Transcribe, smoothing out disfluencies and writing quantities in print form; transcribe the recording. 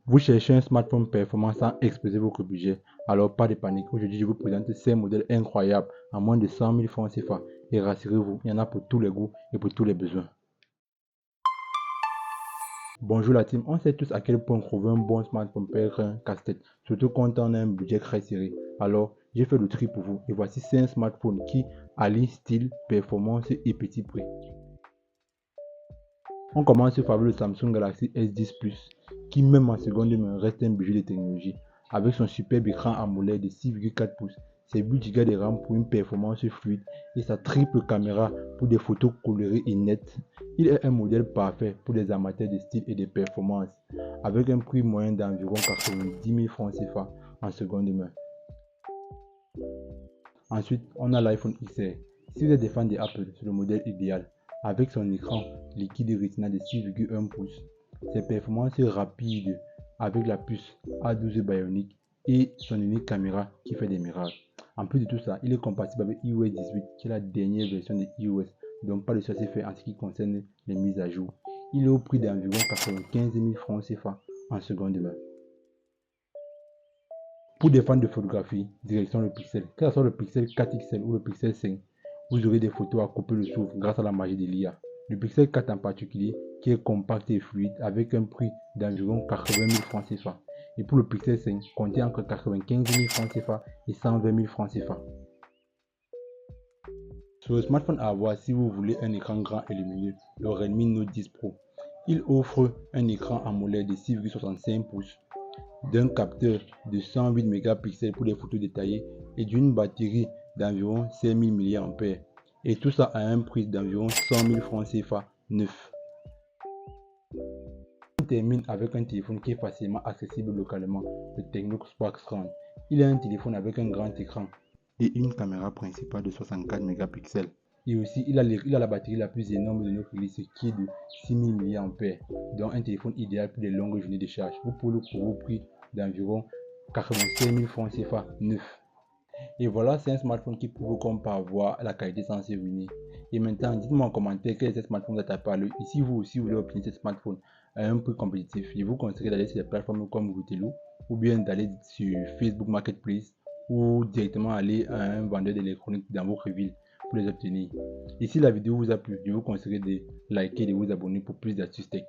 Vous cherchez un smartphone performant sans exploser votre budget? Alors pas de panique, aujourd'hui je vous présente 5 modèles incroyables à moins de 100 000 francs CFA. Et rassurez-vous, il y en a pour tous les goûts et pour tous les besoins. Bonjour la team, on sait tous à quel point trouver un bon smartphone peut être un casse-tête, surtout quand on a un budget très serré. Alors j'ai fait le tri pour vous et voici 5 smartphones qui allient style, performance et petit prix. On commence par le Samsung Galaxy S10 Plus, qui même en seconde main reste un bijou de technologie. Avec son superbe écran AMOLED de 6,4 pouces, ses 8 Go de RAM pour une performance fluide et sa triple caméra pour des photos colorées et nettes, il est un modèle parfait pour les amateurs de style et de performance, avec un prix moyen d'environ 90 000 francs CFA en seconde main. Ensuite, on a l'iPhone XR. Si vous êtes des fans d'Apple, c'est le modèle idéal. Avec son écran liquide Retina de 6,1 pouces, ses performances rapides avec la puce A12 Bionic et son unique caméra qui fait des miracles. En plus de tout ça, il est compatible avec iOS 18 qui est la dernière version de iOS, donc pas de souci fait en ce qui concerne les mises à jour. Il est au prix d'environ 95 000 francs CFA en seconde main. Pour des fans de photographie, direction le Pixel. Que ce soit le Pixel 4 XL ou le Pixel 5, vous aurez des photos à couper le souffle grâce à la magie de l'IA. Le Pixel 4 en particulier, qui est compact et fluide avec un prix d'environ 80 000 francs CFA. Et pour le Pixel 5, comptez entre 95 000 francs CFA et 120 000 francs CFA. Sur le smartphone à avoir, si vous voulez un écran grand et lumineux, le Redmi Note 10 Pro. Il offre un écran AMOLED de 6,65 pouces, d'un capteur de 108 mégapixels pour des photos détaillées et d'une batterie d'environ 5000 mAh. Et tout ça à un prix d'environ 100 000 francs CFA neuf. On termine avec un téléphone qui est facilement accessible localement, le Tecno Spark 30. Il est un téléphone avec un grand écran et une caméra principale de 64 mégapixels. Et aussi, il a la batterie la plus énorme de notre liste qui est de 6000 mAh, donc un téléphone idéal pour les longues journées de charge. Vous pouvez le trouver au prix d'environ 85 000 francs CFA neuf. Et voilà, c'est un smartphone qui prouve qu'on peut avoir la qualité sans se ruiner. Et maintenant, dites-moi en commentaire quel est ce smartphone dont tu as parlé. Et si vous aussi voulez obtenir ce smartphone à un prix compétitif, je vous conseille d'aller sur des plateformes comme Goutelou ou bien d'aller sur Facebook Marketplace ou directement aller à un vendeur d'électronique dans votre ville pour les obtenir. Et si la vidéo vous a plu, je vous conseille de liker et de vous abonner pour plus d'astuces tech.